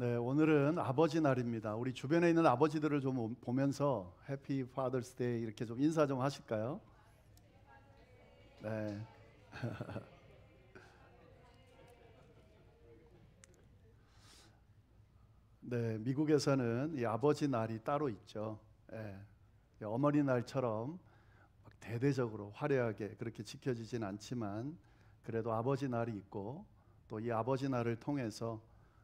네, 오늘은 아버지 날입니다. 우리 주변에 있는 아버지들을 좀 보면서 해피 파더스 데이 이렇게 좀 인사 좀 하실까요? 네. 네, 미국에서는 이 아버지 날이 따로 있죠. 예, 어머니 날처럼 막 대대적으로 화려하게 그렇게 지켜지진 않지만 그래도 아버지 날이 있고 또 이 아버지 날을 통해서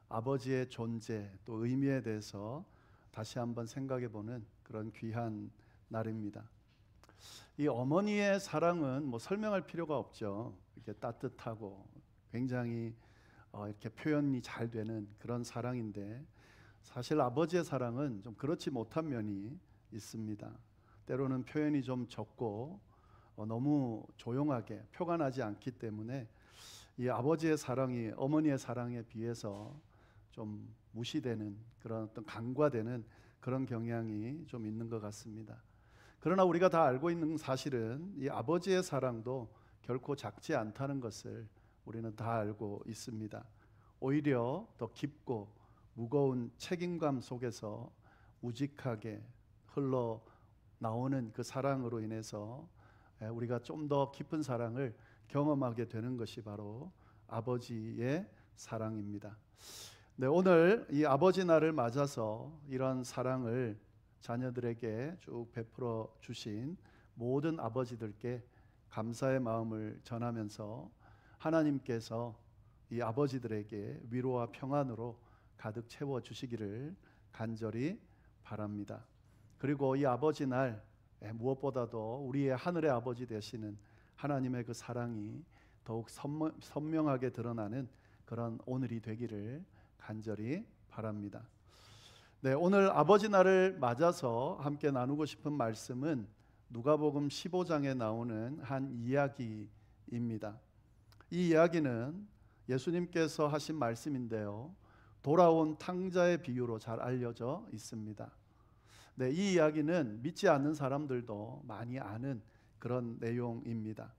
아버지의 존재 또 의미에 대해서 다시 한번 생각해 보는 그런 귀한 날입니다. 이 어머니의 사랑은 뭐 설명할 필요가 없죠. 이렇게 따뜻하고 굉장히 이렇게 표현이 잘 되는 그런 사랑인데 사실 아버지의 사랑은 좀 그렇지 못한 면이 있습니다. 때로는 표현이 좀 적고 너무 조용하게 표가 나지 않기 때문에 이 아버지의 사랑이 어머니의 사랑에 비해서 좀 무시되는 그런 어떤 간과되는 그런 경향이 좀 있는 것 같습니다. 그러나 우리가 다 알고 있는 사실은 이 아버지의 사랑도 결코 작지 않다는 것을 우리는 다 알고 있습니다. 오히려 더 깊고 무거운 책임감 속에서 우직하게 흘러 나오는 그 사랑으로 인해서 우리가 좀 더 깊은 사랑을 경험하게 되는 것이 바로 아버지의 사랑입니다. 네, 오늘 이 아버지 날을 맞아서 이런 사랑을 자녀들에게 쭉 베풀어 주신 모든 아버지들께 감사의 마음을 전하면서 하나님께서 이 아버지들에게 위로와 평안으로 가득 채워 주시기를 간절히 바랍니다. 그리고 이 아버지 날 무엇보다도 우리의 하늘의 아버지 되시는 하나님의 그 사랑이 더욱 선명하게 드러나는 그런 오늘이 되기를 간절히 바랍니다. 네, 오늘 아버지 날을 맞아서 함께 나누고 싶은 말씀은 누가복음 15장에 나오는 한 이야기입니다. 이 이야기는 예수님께서 하신 말씀인데요, 돌아온 탕자의 비유로 잘 알려져 있습니다. 네, 이 이야기는 믿지 않는 사람들도 많이 아는 그런 내용입니다.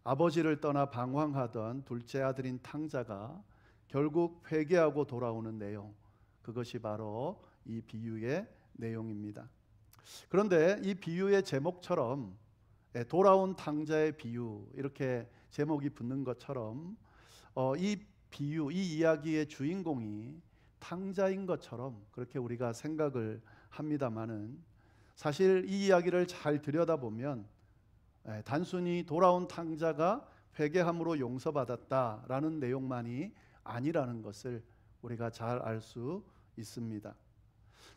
아버지를 떠나 방황하던 둘째 아들인 탕자가 결국 회개하고 돌아오는 내용, 그것이 바로 이 비유의 내용입니다. 그런데 이 비유의 제목처럼 돌아온 탕자의 비유 이렇게 제목이 붙는 것처럼 이 비유, 이 이야기의 주인공이 탕자인 것처럼 그렇게 우리가 생각을 합니다마는 사실 이 이야기를 잘 들여다보면 단순히 돌아온 탕자가 회개함으로 용서받았다라는 내용만이 아니라는 것을 우리가 잘 알 수 있습니다.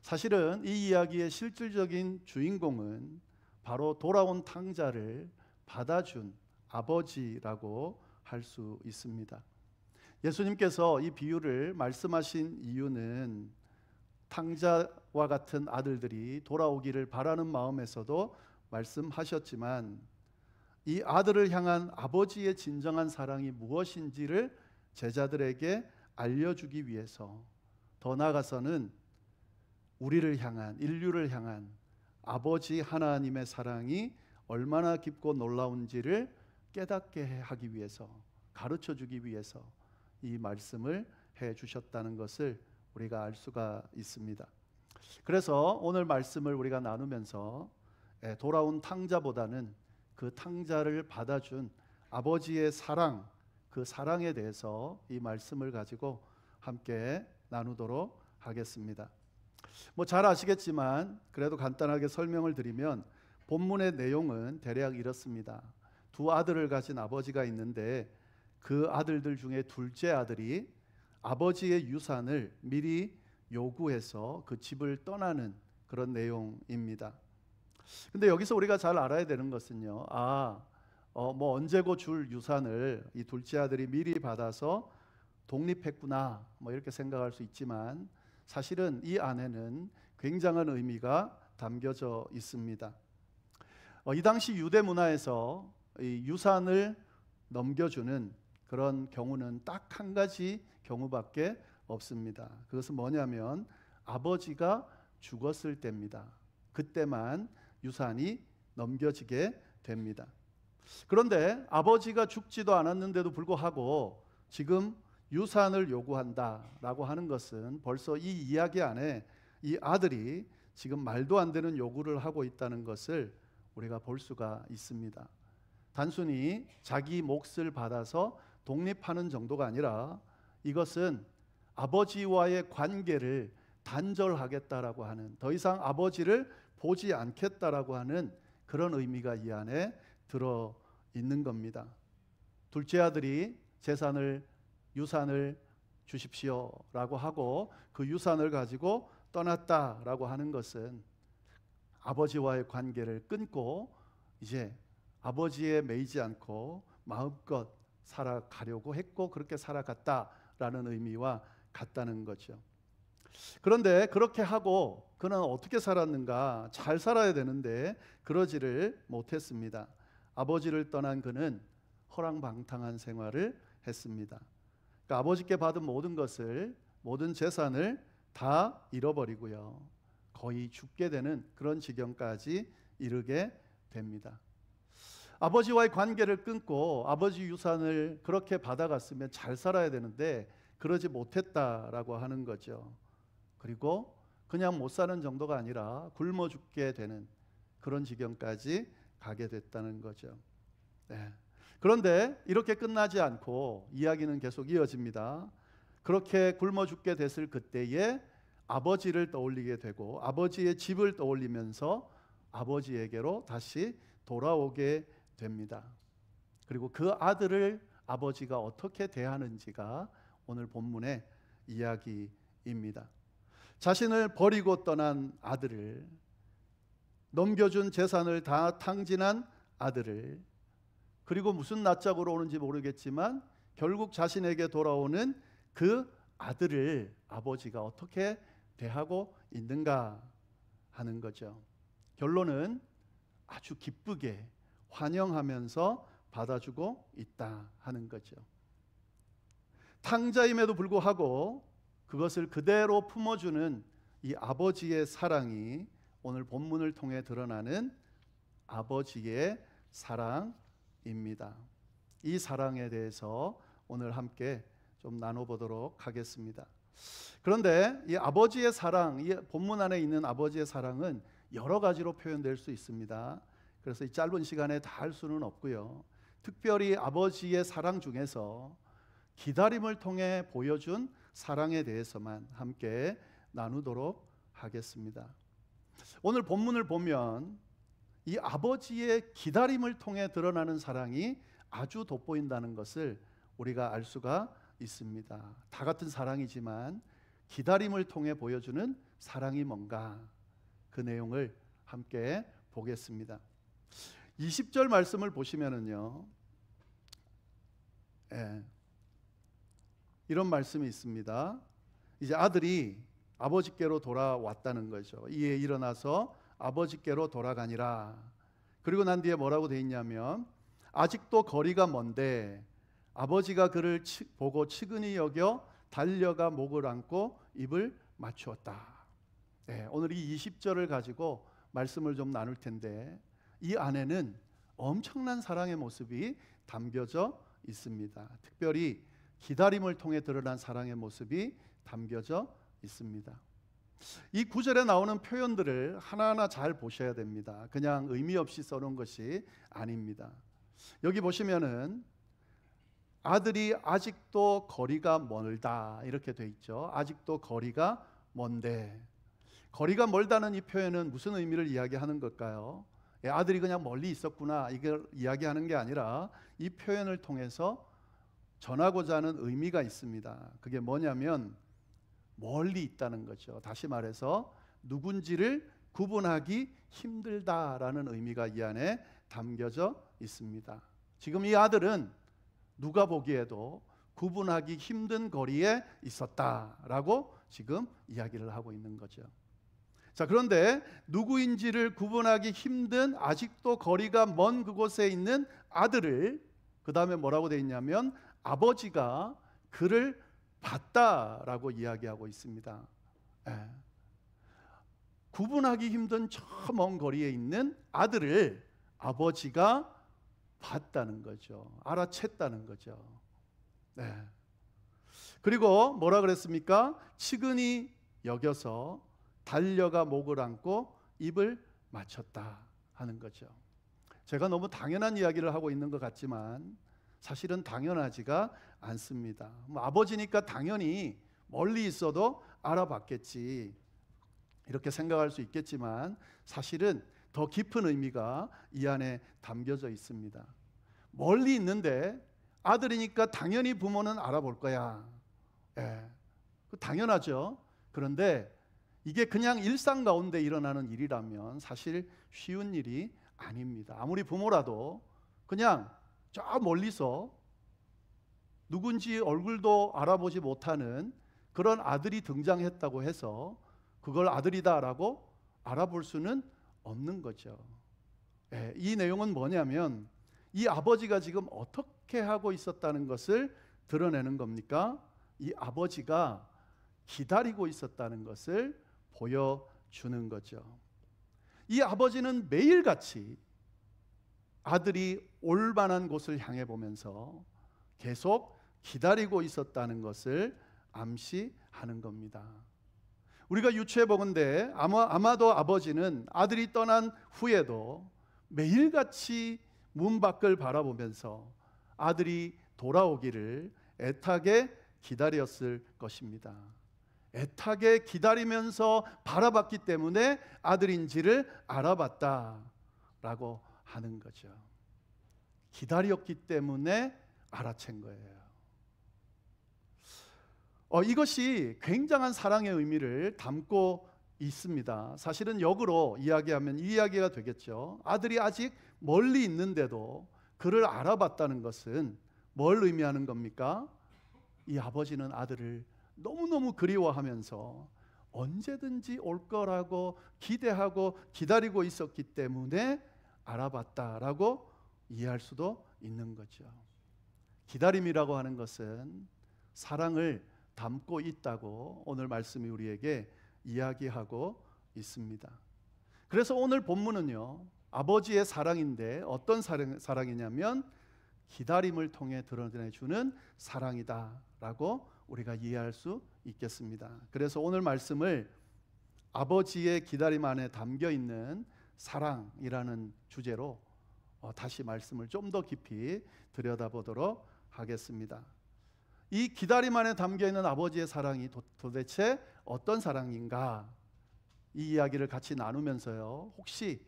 사실은 이 이야기의 실질적인 주인공은 바로 돌아온 탕자를 받아준 아버지라고 할 수 있습니다. 예수님께서 이 비유를 말씀하신 이유는 탕자와 같은 아들들이 돌아오기를 바라는 마음에서도 말씀하셨지만 이 아들을 향한 아버지의 진정한 사랑이 무엇인지를 제자들에게 알려주기 위해서, 더 나아가서는 우리를 향한, 인류를 향한 아버지 하나님의 사랑이 얼마나 깊고 놀라운지를 깨닫게 하기 위해서, 가르쳐 주기 위해서 이 말씀을 해 주셨다는 것을 우리가 알 수가 있습니다. 그래서 오늘 말씀을 우리가 나누면서 돌아온 탕자보다는 그 탕자를 받아준 아버지의 사랑, 그 사랑에 대해서 이 말씀을 가지고 함께 나누도록 하겠습니다. 뭐 잘 아시겠지만 그래도 간단하게 설명을 드리면 본문의 내용은 대략 이렇습니다. 두 아들을 가진 아버지가 있는데 그 아들들 중에 둘째 아들이 아버지의 유산을 미리 요구해서 그 집을 떠나는 그런 내용입니다. 근데 여기서 우리가 잘 알아야 되는 것은요, 뭐 언제고 줄 유산을 이 둘째 아들이 미리 받아서 독립했구나, 뭐 이렇게 생각할 수 있지만 사실은 이 안에는 굉장한 의미가 담겨져 있습니다. 이 당시 유대 문화에서 이 유산을 넘겨주는 그런 경우는 딱 한 가지 경우밖에 없습니다. 그것은 뭐냐면 아버지가 죽었을 때입니다. 그때만 유산이 넘겨지게 됩니다. 그런데 아버지가 죽지도 않았는데도 불구하고 지금 유산을 요구한다라고 하는 것은 벌써 이 이야기 안에 이 아들이 지금 말도 안 되는 요구를 하고 있다는 것을 우리가 볼 수가 있습니다. 단순히 자기 몫을 받아서 독립하는 정도가 아니라 이것은 아버지와의 관계를 단절하겠다라고 하는, 더 이상 아버지를 보지 않겠다라고 하는 그런 의미가 이 안에 들어 있는 겁니다. 둘째 아들이 유산을 주십시오라고 하고 그 유산을 가지고 떠났다라고 하는 것은 아버지와의 관계를 끊고 이제 아버지에 매이지 않고 마음껏 살아가려고 했고 그렇게 살아갔다라는 의미와 같다는 거죠. 그런데 그렇게 하고 그는 어떻게 살았는가? 잘 살아야 되는데 그러지를 못했습니다. 아버지를 떠난 그는 허랑방탕한 생활을 했습니다. 그러니까 아버지께 받은 모든 것을, 모든 재산을 다 잃어버리고요, 거의 죽게 되는 그런 지경까지 이르게 됩니다. 아버지와의 관계를 끊고 아버지 유산을 그렇게 받아갔으면 잘 살아야 되는데 그러지 못했다라고 하는 거죠. 그리고 그냥 못 사는 정도가 아니라 굶어 죽게 되는 그런 지경까지 가게 됐다는 거죠. 네. 그런데 이렇게 끝나지 않고 이야기는 계속 이어집니다. 그렇게 굶어 죽게 됐을 그때에 아버지를 떠올리게 되고 아버지의 집을 떠올리면서 아버지에게로 다시 돌아오게 됩니다. 그리고 그 아들을 아버지가 어떻게 대하는지가 오늘 본문의 이야기입니다. 자신을 버리고 떠난 아들을, 넘겨준 재산을 다 탕진한 아들을, 그리고 무슨 낯짝으로 오는지 모르겠지만 결국 자신에게 돌아오는 그 아들을 아버지가 어떻게 대하고 있는가 하는 거죠. 결론은 아주 기쁘게 환영하면서 받아주고 있다 하는 거죠. 탕자임에도 불구하고 그것을 그대로 품어주는 이 아버지의 사랑이 오늘 본문을 통해 드러나는 아버지의 사랑입니다. 이 사랑에 대해서 오늘 함께 좀 나눠보도록 하겠습니다. 그런데 이 아버지의 사랑, 이 본문 안에 있는 아버지의 사랑은 여러 가지로 표현될 수 있습니다. 그래서 이 짧은 시간에 다 할 수는 없고요, 특별히 아버지의 사랑 중에서 기다림을 통해 보여준 사랑에 대해서만 함께 나누도록 하겠습니다. 오늘 본문을 보면 이 아버지의 기다림을 통해 드러나는 사랑이 아주 돋보인다는 것을 우리가 알 수가 있습니다. 다 같은 사랑이지만 기다림을 통해 보여주는 사랑이 뭔가, 그 내용을 함께 보겠습니다. 20절 말씀을 보시면은요, 이런 말씀이 있습니다. 이제 아들이 아버지께로 돌아왔다는 거죠. 이에 일어나서 아버지께로 돌아가니라. 그리고 난 뒤에 뭐라고 돼 있냐면, 아직도 거리가 먼데 아버지가 그를 보고 측은히 여겨 달려가 목을 안고 입을 맞추었다. 오늘 이 20절을 가지고 말씀을 좀 나눌 텐데, 이 안에는 엄청난 사랑의 모습이 담겨져 있습니다. 특별히 기다림을 통해 드러난 사랑의 모습이 담겨져 있습니다. 이 구절에 나오는 표현들을 하나하나 잘 보셔야 됩니다. 그냥 의미 없이 써놓은 것이 아닙니다. 여기 보시면은 아들이 아직도 거리가 멀다 이렇게 돼 있죠. 아직도 거리가 먼데, 거리가 멀다는 이 표현은 무슨 의미를 이야기하는 걸까요? 아들이 그냥 멀리 있었구나 이걸 이야기하는 게 아니라 이 표현을 통해서 전하고자 하는 의미가 있습니다. 그게 뭐냐면 멀리 있다는 거죠. 다시 말해서 누군지를 구분하기 힘들다라는 의미가 이 안에 담겨져 있습니다. 지금 이 아들은 누가 보기에도 구분하기 힘든 거리에 있었다라고 지금 이야기를 하고 있는 거죠. 자, 그런데 누구인지를 구분하기 힘든 아직도 거리가 먼 그곳에 있는 아들을, 그 다음에 뭐라고 되어 있냐면 아버지가 그를 봤다라고 이야기하고 있습니다. 구분하기 힘든 저 먼 거리에 있는 아들을 아버지가 봤다는 거죠. 알아챘다는 거죠. 그리고 뭐라 그랬습니까? 측은히 여겨서 달려가 목을 안고 입을 맞췄다 하는 거죠. 제가 너무 당연한 이야기를 하고 있는 것 같지만 사실은 당연하지가 않습니다. 아버지니까 당연히 멀리 있어도 알아봤겠지 이렇게 생각할 수 있겠지만 사실은 더 깊은 의미가 이 안에 담겨져 있습니다. 멀리 있는데 아들이니까 당연히 부모는 알아볼 거야. 당연하죠. 그런데 이게 그냥 일상 가운데 일어나는 일이라면 사실 쉬운 일이 아닙니다. 아무리 부모라도 그냥 저 멀리서 누군지 얼굴도 알아보지 못하는 그런 아들이 등장했다고 해서 그걸 아들이다라고 알아볼 수는 없는 거죠. 이 내용은 뭐냐면 이 아버지가 지금 어떻게 하고 있었다는 것을 드러내는 겁니까? 이 아버지가 기다리고 있었다는 것을 보여주는 거죠. 이 아버지는 매일같이 아들이 올 만한 곳을 향해 보면서 계속 기다리고 있었다는 것을 암시하는 겁니다. 우리가 유추해 보건대 아마도 아버지는 아들이 떠난 후에도 매일같이 문 밖을 바라보면서 아들이 돌아오기를 애타게 기다렸을 것입니다. 애타게 기다리면서 바라봤기 때문에 아들인지를 알아봤다라고 하는 거죠. 기다렸기 때문에 알아챈 거예요. 이것이 굉장한 사랑의 의미를 담고 있습니다. 사실은 역으로 이야기하면 이 이야기가 되겠죠. 아들이 아직 멀리 있는데도 그를 알아봤다는 것은 뭘 의미하는 겁니까? 이 아버지는 아들을 너무너무 그리워하면서 언제든지 올 거라고 기대하고 기다리고 있었기 때문에 알아봤다라고 이해할 수도 있는 거죠. 기다림이라고 하는 것은 사랑을 담고 있다고 오늘 말씀이 우리에게 이야기하고 있습니다. 그래서 오늘 본문은요, 아버지의 사랑인데 어떤 사랑이냐면 기다림을 통해 드러내주는 사랑이다라고 우리가 이해할 수 있겠습니다. 그래서 오늘 말씀을 아버지의 기다림 안에 담겨 있는 사랑이라는 주제로 다시 말씀을 좀 더 깊이 들여다보도록 하겠습니다. 이 기다림 안에 담겨 있는 아버지의 사랑이 도대체 어떤 사랑인가? 이 이야기를 같이 나누면서요, 혹시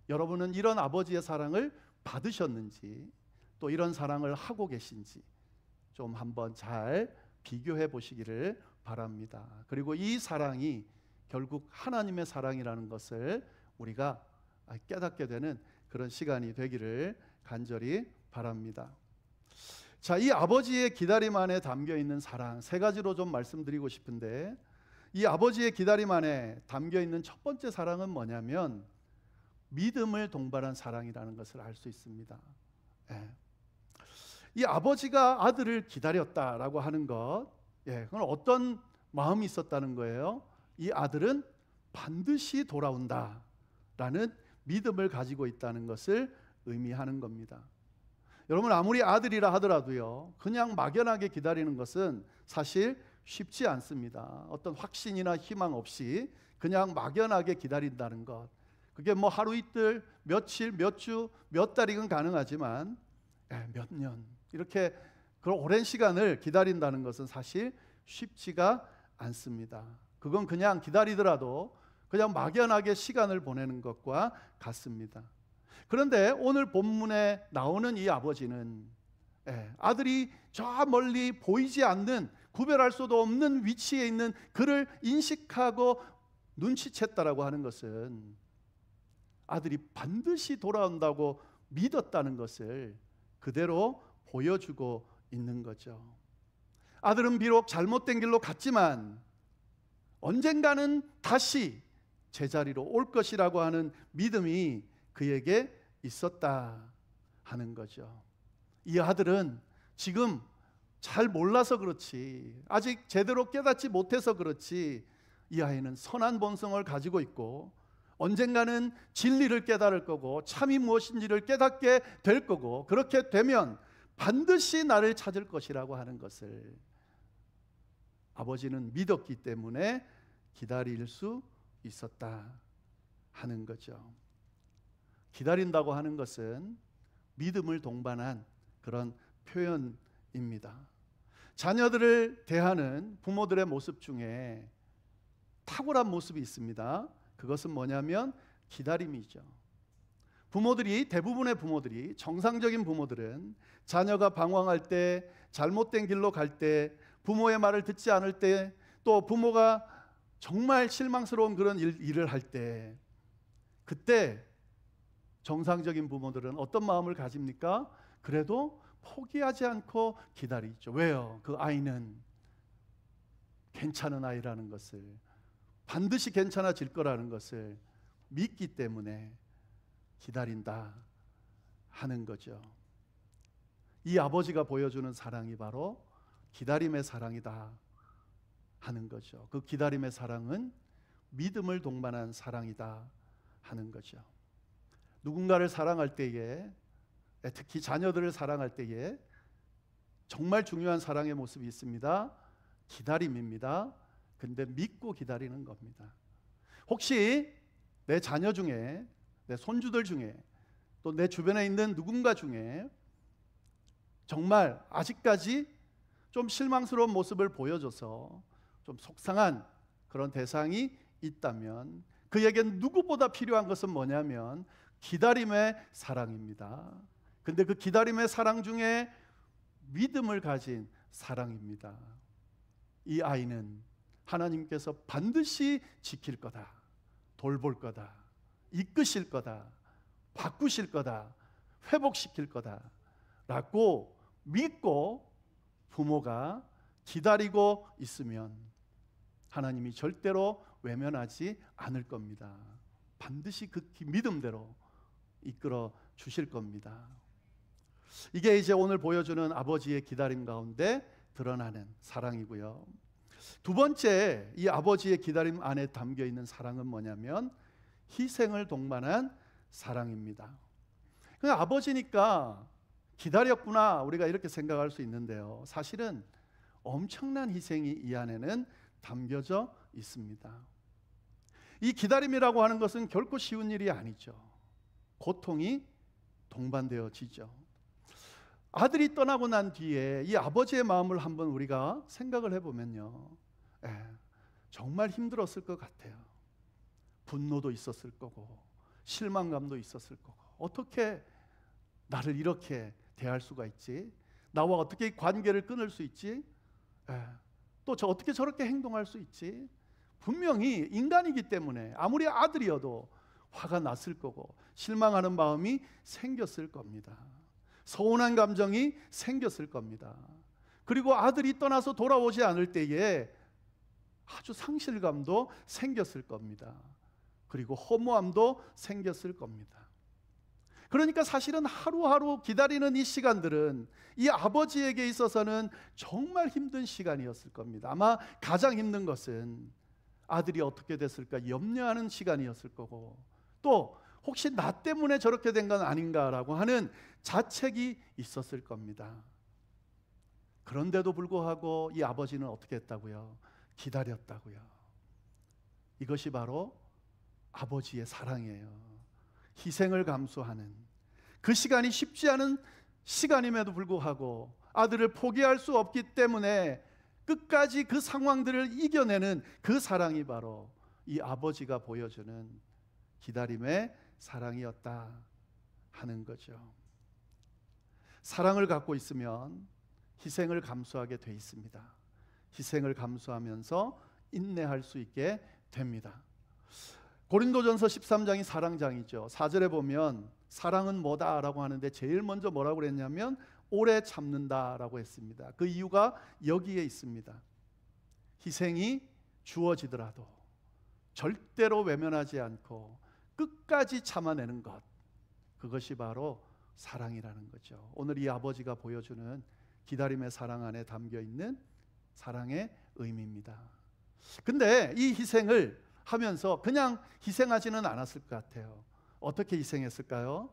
여러분은 이런 아버지의 사랑을 받으셨는지 또 이런 사랑을 하고 계신지 좀 한번 잘 비교해 보시기를 바랍니다. 그리고 이 사랑이 결국 하나님의 사랑이라는 것을 우리가 깨닫게 되는 그런 시간이 되기를 간절히 바랍니다. 자, 이 아버지의 기다림 안에 담겨 있는 사랑 세 가지로 좀 말씀드리고 싶은데, 이 아버지의 기다림 안에 담겨 있는 첫 번째 사랑은 뭐냐면 믿음을 동반한 사랑이라는 것을 알 수 있습니다. 이 아버지가 아들을 기다렸다라고 하는 것, 그건 어떤 마음이 있었다는 거예요? 이 아들은 반드시 돌아온다라는 믿음을 가지고 있다는 것을 의미하는 겁니다. 여러분, 아무리 아들이라 하더라도요, 그냥 막연하게 기다리는 것은 사실 쉽지 않습니다. 어떤 확신이나 희망 없이 그냥 막연하게 기다린다는 것, 그게 뭐 하루 이틀, 며칠, 몇 주, 몇 달이건 가능하지만 몇 년 이렇게 그런 오랜 시간을 기다린다는 것은 사실 쉽지가 않습니다. 그건 그냥 기다리더라도 그냥 막연하게 시간을 보내는 것과 같습니다. 그런데 오늘 본문에 나오는 이 아버지는 아들이 저 멀리 보이지 않는, 구별할 수도 없는 위치에 있는 그를 인식하고 눈치챘다라고 하는 것은 아들이 반드시 돌아온다고 믿었다는 것을 그대로 보여주고 있는 거죠. 아들은 비록 잘못된 길로 갔지만 언젠가는 다시 제자리로 올 것이라고 하는 믿음이 그에게 있었다 하는 거죠. 이 아들은 지금 잘 몰라서 그렇지, 아직 제대로 깨닫지 못해서 그렇지, 이 아이는 선한 본성을 가지고 있고 언젠가는 진리를 깨달을 거고 참이 무엇인지를 깨닫게 될 거고, 그렇게 되면 반드시 나를 찾을 것이라고 하는 것을 아버지는 믿었기 때문에 기다릴 수 있었다 하는 거죠. 기다린다고 하는 것은 믿음을 동반한 그런 표현입니다. 자녀들을 대하는 부모들의 모습 중에 탁월한 모습이 있습니다. 그것은 뭐냐면 기다림이죠. 대부분의 부모들이, 정상적인 부모들은 자녀가 방황할 때, 잘못된 길로 갈 때, 부모의 말을 듣지 않을 때, 또 부모가 정말 실망스러운 그런 일을 할 때, 그때 정상적인 부모들은 어떤 마음을 가집니까? 그래도 포기하지 않고 기다리죠. 왜요? 그 아이는 괜찮은 아이라는 것을, 반드시 괜찮아질 거라는 것을 믿기 때문에 기다린다 하는 거죠. 이 아버지가 보여주는 사랑이 바로 기다림의 사랑이다 하는 거죠. 그 기다림의 사랑은 믿음을 동반한 사랑이다 하는 거죠. 누군가를 사랑할 때에, 특히 자녀들을 사랑할 때에 정말 중요한 사랑의 모습이 있습니다. 기다림입니다. 근데 믿고 기다리는 겁니다. 혹시 내 자녀 중에, 내 손주들 중에, 또 내 주변에 있는 누군가 중에 정말 아직까지 좀 실망스러운 모습을 보여줘서 좀 속상한 그런 대상이 있다면 그에겐 누구보다 필요한 것은 뭐냐면 기다림의 사랑입니다. 근데 그 기다림의 사랑 중에 믿음을 가진 사랑입니다. 이 아이는 하나님께서 반드시 지킬 거다, 돌볼 거다, 이끄실 거다, 바꾸실 거다, 회복시킬 거다 라고 믿고 부모가 기다리고 있으면 하나님이 절대로 외면하지 않을 겁니다. 반드시 그 믿음대로 이끌어 주실 겁니다. 이게 이제 오늘 보여주는 아버지의 기다림 가운데 드러나는 사랑이고요. 두 번째, 이 아버지의 기다림 안에 담겨 있는 사랑은 뭐냐면 희생을 동반한 사랑입니다. 그냥 아버지니까 기다렸구나 우리가 이렇게 생각할 수 있는데요, 사실은 엄청난 희생이 이 안에는 담겨져 있습니다. 이 기다림이라고 하는 것은 결코 쉬운 일이 아니죠. 고통이 동반되어지죠. 아들이 떠나고 난 뒤에 이 아버지의 마음을 한번 우리가 생각을 해보면요, 정말 힘들었을 것 같아요. 분노도 있었을 거고 실망감도 있었을 거고, 어떻게 나를 이렇게 대할 수가 있지? 나와 어떻게 관계를 끊을 수 있지? 또 저 어떻게 저렇게 행동할 수 있지? 분명히 인간이기 때문에 아무리 아들이어도 화가 났을 거고 실망하는 마음이 생겼을 겁니다. 서운한 감정이 생겼을 겁니다. 그리고 아들이 떠나서 돌아오지 않을 때에 아주 상실감도 생겼을 겁니다. 그리고 허무함도 생겼을 겁니다. 그러니까 사실은 하루하루 기다리는 이 시간들은 이 아버지에게 있어서는 정말 힘든 시간이었을 겁니다. 아마 가장 힘든 것은 아들이 어떻게 됐을까 염려하는 시간이었을 거고, 또 혹시 나 때문에 저렇게 된 건 아닌가라고 하는 자책이 있었을 겁니다. 그런데도 불구하고 이 아버지는 어떻게 했다고요? 기다렸다고요. 이것이 바로 아버지의 사랑이에요. 희생을 감수하는, 그 시간이 쉽지 않은 시간임에도 불구하고 아들을 포기할 수 없기 때문에 끝까지 그 상황들을 이겨내는 그 사랑이 바로 이 아버지가 보여주는 기다림의 사랑이었다 하는 거죠. 사랑을 갖고 있으면 희생을 감수하게 돼 있습니다. 희생을 감수하면서 인내할 수 있게 됩니다. 고린도전서 13장이 사랑장이죠. 4절에 보면 사랑은 뭐다라고 하는데 제일 먼저 뭐라고 그랬냐면 오래 참는다라고 했습니다. 그 이유가 여기에 있습니다. 희생이 주어지더라도 절대로 외면하지 않고 끝까지 참아내는 것, 그것이 바로 사랑이라는 거죠. 오늘 이 아버지가 보여주는 기다림의 사랑 안에 담겨있는 사랑의 의미입니다. 근데 이 희생을 하면서 그냥 희생하지는 않았을 것 같아요. 어떻게 희생했을까요?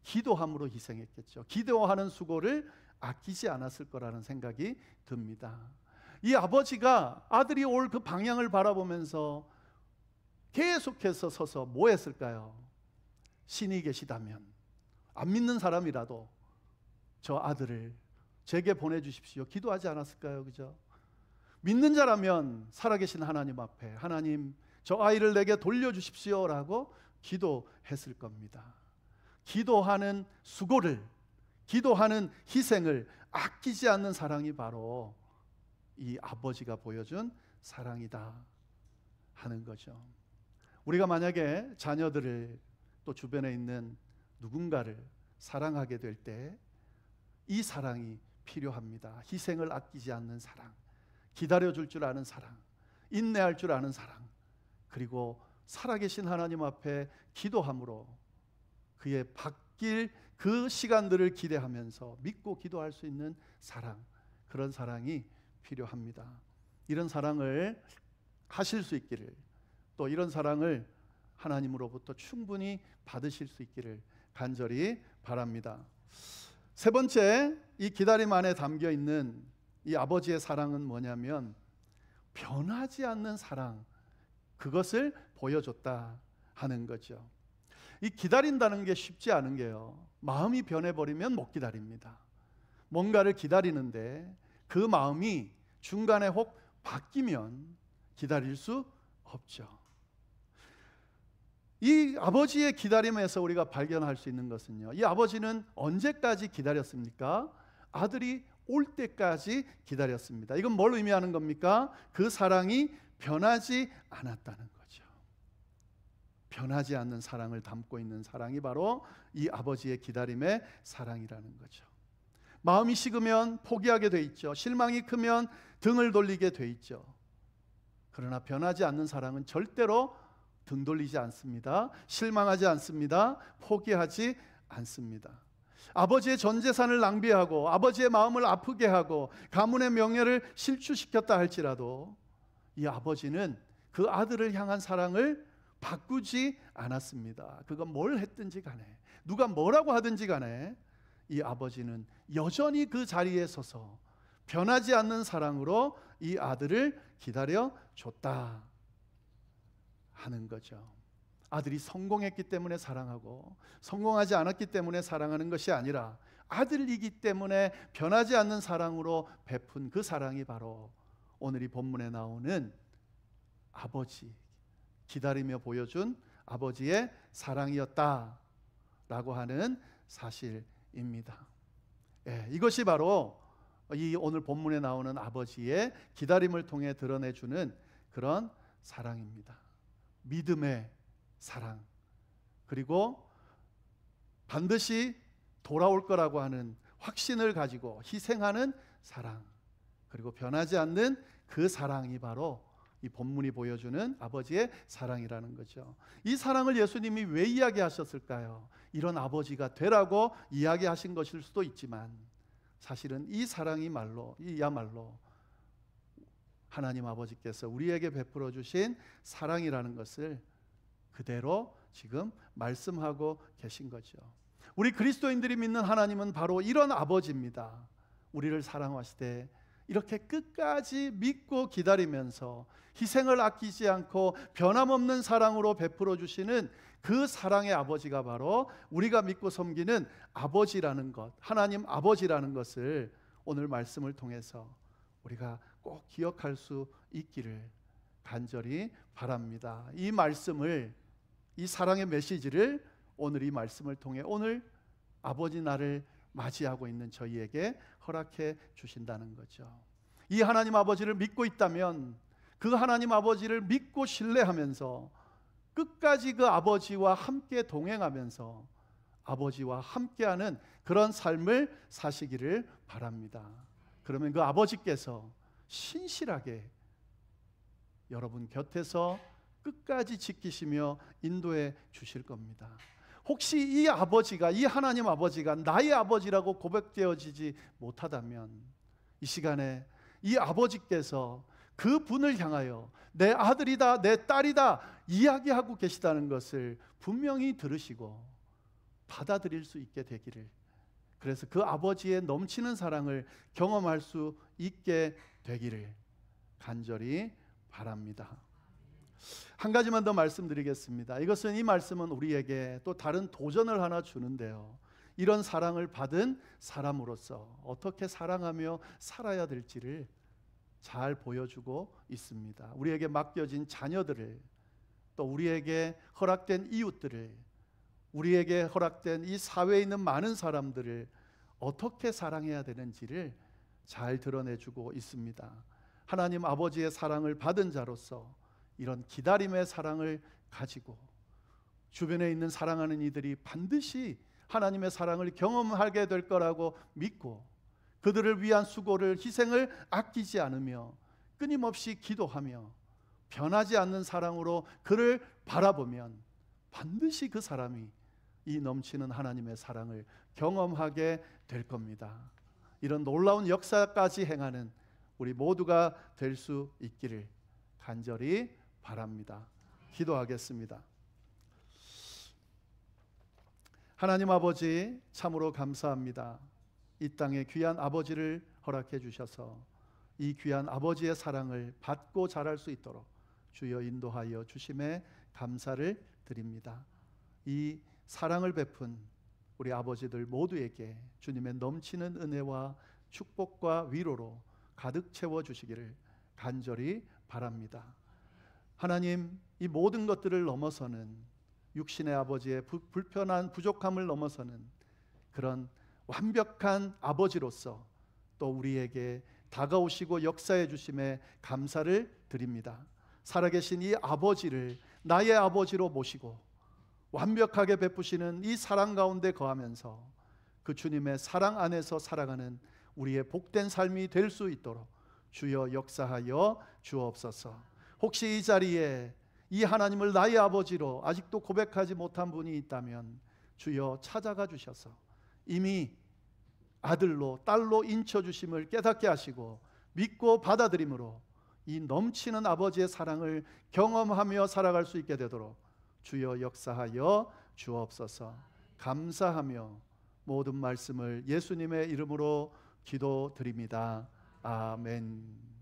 기도함으로 희생했겠죠. 기도하는 수고를 아끼지 않았을 거라는 생각이 듭니다. 이 아버지가 아들이 올 그 방향을 바라보면서 계속해서 서서 뭐 했을까요? 신이 계시다면 안 믿는 사람이라도 저 아들을 제게 보내주십시오 기도하지 않았을까요? 그죠? 믿는 자라면 살아계신 하나님 앞에 하나님 저 아이를 내게 돌려주십시오 라고 기도했을 겁니다. 기도하는 수고를, 기도하는 희생을 아끼지 않는 사랑이 바로 이 아버지가 보여준 사랑이다 하는 거죠. 우리가 만약에 자녀들을 또 주변에 있는 누군가를 사랑하게 될 때 이 사랑이 필요합니다. 희생을 아끼지 않는 사랑, 기다려줄 줄 아는 사랑, 인내할 줄 아는 사랑, 그리고 살아계신 하나님 앞에 기도함으로 그의 바뀔 그 시간들을 기대하면서 믿고 기도할 수 있는 사랑, 그런 사랑이 필요합니다. 이런 사랑을 하실 수 있기를, 또 이런 사랑을 하나님으로부터 충분히 받으실 수 있기를 간절히 바랍니다. 세 번째, 이 기다림 안에 담겨 있는 이 아버지의 사랑은 뭐냐면 변하지 않는 사랑, 그것을 보여줬다 하는 거죠. 이 기다린다는 게 쉽지 않은 게요, 마음이 변해버리면 못 기다립니다. 뭔가를 기다리는데 그 마음이 중간에 혹 바뀌면 기다릴 수 없죠. 이 아버지의 기다림에서 우리가 발견할 수 있는 것은요, 이 아버지는 언제까지 기다렸습니까? 아들이 올 때까지 기다렸습니다. 이건 뭘 의미하는 겁니까? 그 사랑이 변하지 않았다는 거죠. 변하지 않는 사랑을 담고 있는 사랑이 바로 이 아버지의 기다림의 사랑이라는 거죠. 마음이 식으면 포기하게 돼 있죠. 실망이 크면 등을 돌리게 돼 있죠. 그러나 변하지 않는 사랑은 절대로 등 돌리지 않습니다. 실망하지 않습니다. 포기하지 않습니다. 아버지의 전 재산을 낭비하고 아버지의 마음을 아프게 하고 가문의 명예를 실추시켰다 할지라도 이 아버지는 그 아들을 향한 사랑을 바꾸지 않았습니다. 그가 뭘 했든지 간에, 누가 뭐라고 하든지 간에 이 아버지는 여전히 그 자리에 서서 변하지 않는 사랑으로 이 아들을 기다려 줬다 하는 거죠. 아들이 성공했기 때문에 사랑하고 성공하지 않았기 때문에 사랑하는 것이 아니라 아들이기 때문에 변하지 않는 사랑으로 베푼 그 사랑이 바로 오늘 이 본문에 나오는 아버지, 기다리며 보여준 아버지의 사랑이었다라고 하는 사실입니다. 이것이 바로 이 오늘 본문에 나오는 아버지의 기다림을 통해 드러내주는 그런 사랑입니다. 믿음의 사랑, 그리고 반드시 돌아올 거라고 하는 확신을 가지고 희생하는 사랑, 그리고 변하지 않는 그 사랑이 바로 이 본문이 보여주는 아버지의 사랑이라는 거죠. 이 사랑을 예수님이 왜 이야기하셨을까요? 이런 아버지가 되라고 이야기하신 것일 수도 있지만 사실은 이 사랑이 이야말로 하나님 아버지께서 우리에게 베풀어 주신 사랑이라는 것을 그대로 지금 말씀하고 계신 거죠. 우리 그리스도인들이 믿는 하나님은 바로 이런 아버지입니다. 우리를 사랑하시되 이렇게 끝까지 믿고 기다리면서 희생을 아끼지 않고 변함없는 사랑으로 베풀어 주시는 그 사랑의 아버지가 바로 우리가 믿고 섬기는 아버지라는 것, 하나님 아버지라는 것을 오늘 말씀을 통해서 우리가 꼭 기억할 수 있기를 간절히 바랍니다. 이 말씀을, 이 사랑의 메시지를 오늘 이 말씀을 통해 오늘 아버지 날을 맞이하고 있는 저희에게 허락해 주신다는 거죠. 이 하나님 아버지를 믿고 있다면 그 하나님 아버지를 믿고 신뢰하면서 끝까지 그 아버지와 함께 동행하면서 아버지와 함께하는 그런 삶을 사시기를 바랍니다. 그러면 그 아버지께서 신실하게 여러분 곁에서 끝까지 지키시며 인도해 주실 겁니다. 혹시 이 아버지가, 이 하나님 아버지가 나의 아버지라고 고백되어지지 못하다면 이 시간에 이 아버지께서 그 분을 향하여 내 아들이다, 내 딸이다 이야기하고 계시다는 것을 분명히 들으시고 받아들일 수 있게 되기를, 그래서 그 아버지의 넘치는 사랑을 경험할 수 있게 되기를 간절히 바랍니다. 한 가지만 더 말씀드리겠습니다. 이것은 이 말씀은 우리에게 또 다른 도전을 하나 주는데요. 이런 사랑을 받은 사람으로서 어떻게 사랑하며 살아야 될지를 잘 보여주고 있습니다. 우리에게 맡겨진 자녀들을, 또 우리에게 허락된 이웃들을, 우리에게 허락된 이 사회에 있는 많은 사람들을 어떻게 사랑해야 되는지를 잘 드러내주고 있습니다. 하나님 아버지의 사랑을 받은 자로서 이런 기다림의 사랑을 가지고 주변에 있는 사랑하는 이들이 반드시 하나님의 사랑을 경험하게 될 거라고 믿고 그들을 위한 수고를, 희생을 아끼지 않으며 끊임없이 기도하며 변하지 않는 사랑으로 그를 바라보면 반드시 그 사람이 이 넘치는 하나님의 사랑을 경험하게 될 겁니다. 이런 놀라운 역사까지 행하는 우리 모두가 될 수 있기를 간절히 바랍니다. 기도하겠습니다. 하나님 아버지, 참으로 감사합니다. 이 땅에 귀한 아버지를 허락해 주셔서 이 귀한 아버지의 사랑을 받고 자랄 수 있도록 주여 인도하여 주심에 감사를 드립니다. 이 사랑을 베푼 우리 아버지들 모두에게 주님의 넘치는 은혜와 축복과 위로로 가득 채워 주시기를 간절히 바랍니다. 하나님, 이 모든 것들을 넘어서는 육신의 아버지의 불편한 부족함을 넘어서는 그런 완벽한 아버지로서 또 우리에게 다가오시고 역사해 주심에 감사를 드립니다. 살아계신 이 아버지를 나의 아버지로 모시고 완벽하게 베푸시는 이 사랑 가운데 거하면서 그 주님의 사랑 안에서 살아가는 우리의 복된 삶이 될 수 있도록 주여 역사하여 주옵소서. 혹시 이 자리에 이 하나님을 나의 아버지로 아직도 고백하지 못한 분이 있다면 주여 찾아가 주셔서 이미 아들로 딸로 인쳐주심을 깨닫게 하시고 믿고 받아들임으로 이 넘치는 아버지의 사랑을 경험하며 살아갈 수 있게 되도록 주여 역사하여 주옵소서. 감사하며 모든 말씀을 예수님의 이름으로 기도드립니다. 아멘.